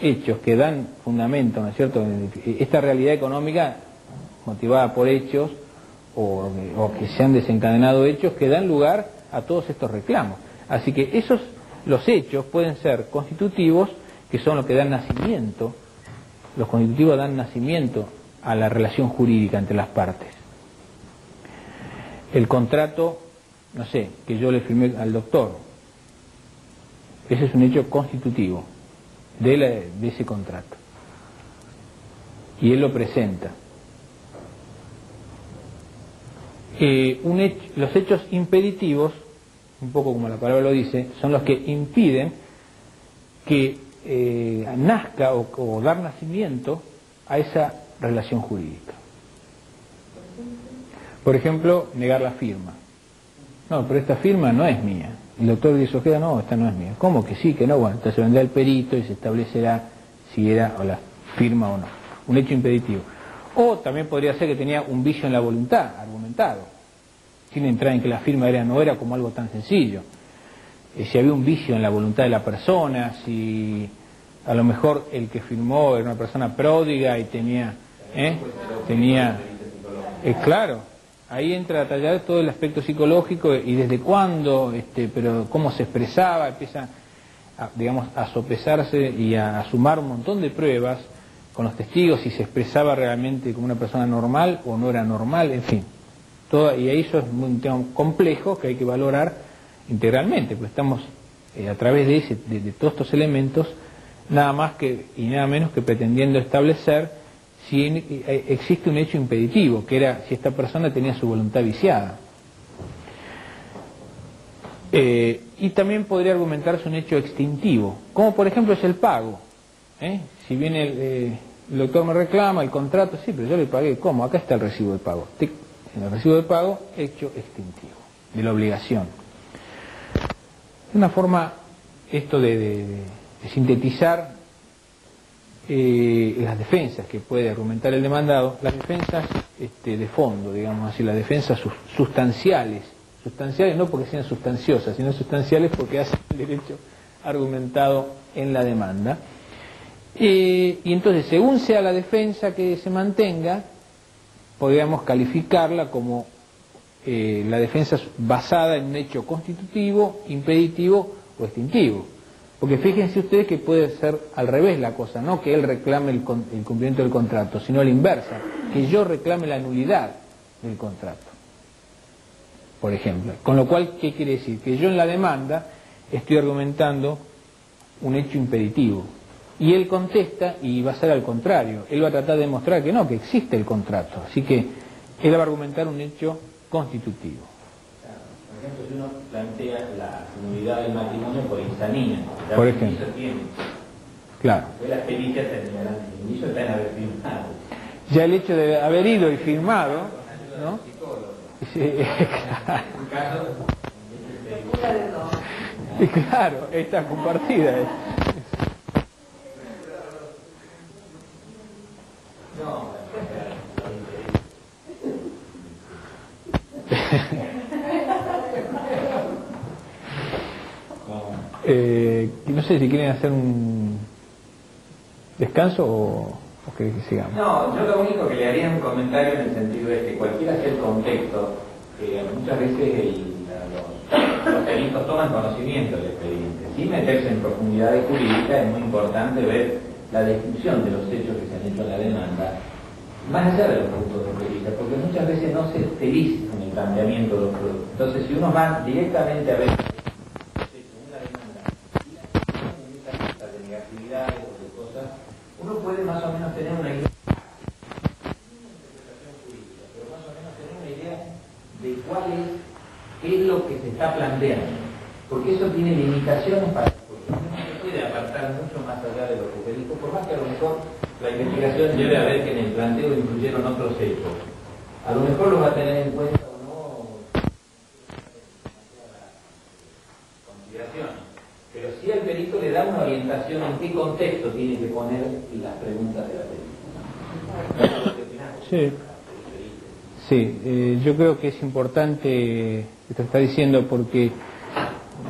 hechos que dan fundamento, ¿no es cierto?, esta realidad económica motivada por hechos o que se han desencadenado hechos que dan lugar a todos estos reclamos. Así que los hechos pueden ser constitutivos, que son los que dan nacimiento, los constitutivos dan nacimiento a la relación jurídica entre las partes. El contrato, no sé, que yo le firmé al doctor, ese es un hecho constitutivo de ese contrato. Y él lo presenta. Los hechos impeditivos, un poco como la palabra lo dice, son los que impiden que nazca o dar nacimiento a esa relación jurídica. Por ejemplo, negar la firma. No, pero esta firma no es mía. El doctor dice, Ojeda, no, esta no es mía. ¿Cómo que sí, que no? Bueno, entonces vendrá el perito y se establecerá si era o la firma o no. Un hecho impeditivo. O también podría ser que tenía un vicio en la voluntad, argumentado, sin entrar en que la firma era o no era como algo tan sencillo. Si había un vicio en la voluntad de la persona, si a lo mejor el que firmó era una persona pródiga y tenía... claro, ahí entra a tallar todo el aspecto psicológico y desde cuándo, pero cómo se expresaba, empieza a sopesarse y a sumar un montón de pruebas con los testigos, si se expresaba realmente como una persona normal o no era normal, en fin. Y ahí eso es un tema complejo que hay que valorar integralmente, porque estamos a través de todos estos elementos, nada más y nada menos que pretendiendo establecer si existe un hecho impeditivo, que era si esta persona tenía su voluntad viciada. Y también podría argumentarse un hecho extintivo, como por ejemplo es el pago. Si viene el doctor me reclama el contrato, sí, pero yo le pagué, ¿cómo? Acá está el recibo de pago. En el recibo de pago, hecho extintivo, de la obligación. Es una forma, esto de sintetizar las defensas que puede argumentar el demandado, las defensas de fondo, digamos así, las defensas sustanciales no porque sean sustanciosas, sino sustanciales porque hacen el derecho argumentado en la demanda. Y entonces, según sea la defensa que se mantenga, podríamos calificarla como la defensa basada en un hecho constitutivo, impeditivo o extintivo. Porque fíjense ustedes que puede ser al revés la cosa, no que él reclame el cumplimiento del contrato, sino a la inversa, que yo reclame la nulidad del contrato, por ejemplo. Con lo cual, ¿qué quiere decir? Que yo en la demanda estoy argumentando un hecho impeditivo. Y él contesta y va a ser al contrario. Él va a tratar de demostrar que no, que existe el contrato. Así que él va a argumentar un hecho constitutivo. Por ejemplo, si uno plantea la nulidad del matrimonio por insanía, por ejemplo, tiene. Claro. La pericia terminará, el inicio está en haber firmado. Ya el hecho de haber ido y firmado, ¿no? Sí, claro, está compartida. No sé si quieren hacer un descanso o querés que sigamos. No, yo lo único que le haría un comentario en el sentido de que cualquiera sea el contexto, muchas veces los peritos toman conocimiento del expediente. Sin meterse en profundidades jurídicas, es muy importante ver la descripción de los hechos que se han hecho en la demanda, más allá de los puntos de vista, porque muchas veces no se feliz en el planteamiento de los productos. Entonces, si uno va directamente a ver una demanda y la lista de negatividades o de cosas, uno puede más o menos tener una idea, pero más o menos tener una idea de qué es lo que se está planteando, porque eso tiene limitaciones para porque uno no se puede apartar mucho más allá de lo que se dijo, por más que a lo mejor la investigación lleve a ver que en el planteo incluyeron otros hechos. A lo mejor lo va a tener en cuenta o no consideraciones. Pero sí al perito le da una orientación en qué contexto tiene que poner las preguntas de la perito. Sí, yo creo que es importante esto que está diciendo porque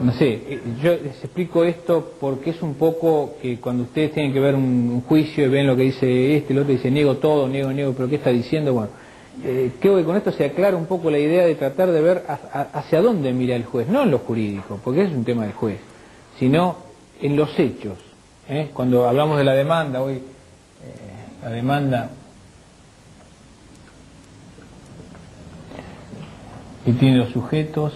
no sé, yo les explico esto porque es un poco que cuando ustedes tienen que ver un juicio y ven lo que dice el otro dice niego todo, niego, pero ¿qué está diciendo? Bueno, creo que con esto se aclara un poco la idea de tratar de ver hacia dónde mira el juez, no en lo jurídico, porque es un tema del juez, sino en los hechos. Cuando hablamos de la demanda, hoy la demanda y tiene los sujetos,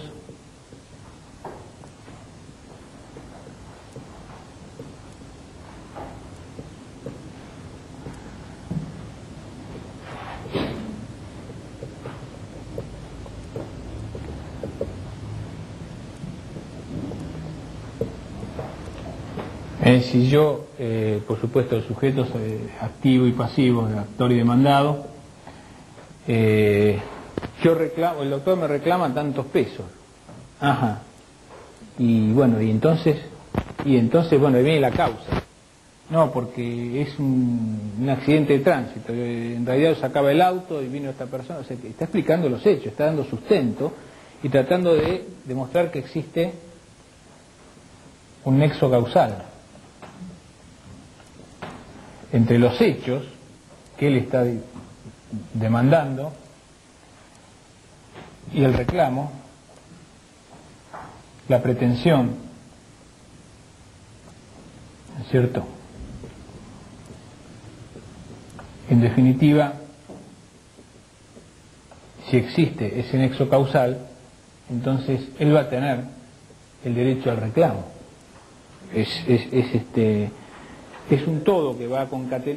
si yo, por supuesto, los sujetos activo y pasivo, actor y demandado, yo reclamo, el doctor me reclama tantos pesos. Ajá. Y bueno, y entonces, bueno, ahí viene la causa. No, porque es un accidente de tránsito. En realidad sacaba el auto y vino esta persona. O sea, está explicando los hechos, está dando sustento y tratando de demostrar que existe un nexo causal entre los hechos que él está demandando y el reclamo, la pretensión, ¿no es cierto? En definitiva, si existe ese nexo causal, entonces él va a tener el derecho al reclamo. Es un todo que va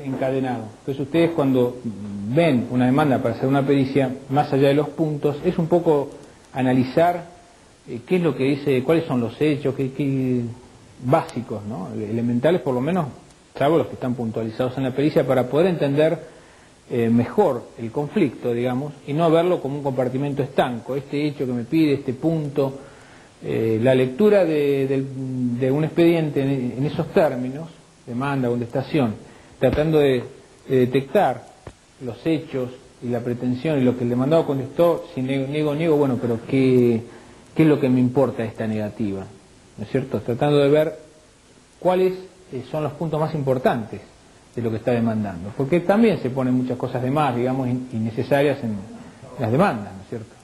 encadenado. Entonces ustedes cuando ven una demanda para hacer una pericia, más allá de los puntos, es un poco analizar qué es lo que dice, cuáles son los hechos, qué básicos, ¿no? Elementales por lo menos, salvo los que están puntualizados en la pericia, para poder entender mejor el conflicto, digamos, y no verlo como un compartimento estanco, este hecho que me pide, este punto. La lectura de un expediente en esos términos, demanda, contestación, tratando de detectar los hechos y la pretensión y lo que el demandado contestó, si niego, bueno, pero ¿qué es lo que me importa esta negativa? ¿No es cierto? Tratando de ver cuáles son los puntos más importantes de lo que está demandando, porque también se ponen muchas cosas de más, digamos, innecesarias en las demandas, ¿no es cierto?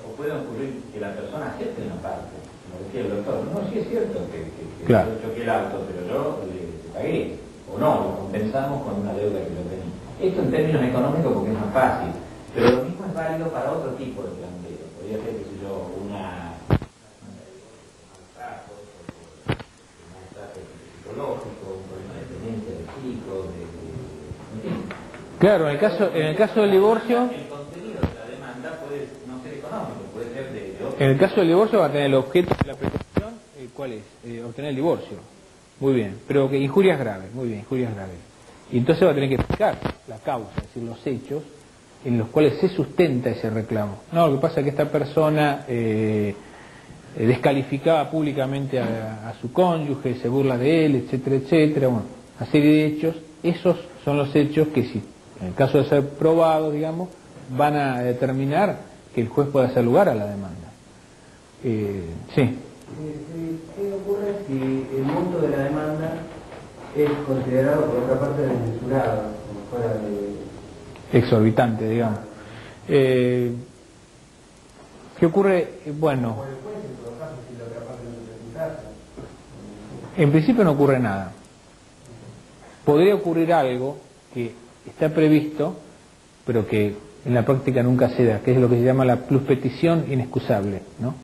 O puede ocurrir que la persona acepte una parte, como decía el doctor, no, sí es cierto que claro, yo choqué el auto, pero yo le pagué, o no, lo compensamos con una deuda que yo tenía. Esto en términos económicos porque es más fácil, pero lo mismo es válido para otro tipo de planteo. Podría ser, qué sé yo, un maltrato psicológico, un problema de dependencia de chicos, en fin. Claro, en el caso del divorcio, El contenido de la demanda puede no ser económico, puede ser de otro. en el caso del divorcio va a tener el objeto de la pretensión, ¿cuál es? Obtener el divorcio. Muy bien, pero que injurias graves, muy bien, injurias graves. Y entonces va a tener que explicar la causa, es decir, los hechos en los cuales se sustenta ese reclamo. No, lo que pasa es que esta persona descalificaba públicamente a su cónyuge, se burla de él, etcétera, etcétera. Bueno, una serie de hechos, esos son los hechos que si, en el caso de ser probados, digamos, van a determinar que el juez pueda hacer lugar a la demanda. Sí. ¿Qué ocurre si el monto de la demanda es considerado por otra parte desmesurado, como fuera de... exorbitante, digamos? ¿Qué ocurre? Bueno, en principio no ocurre nada. Podría ocurrir algo que está previsto, pero que en la práctica nunca se da, que es lo que se llama la pluspetición inexcusable, ¿no?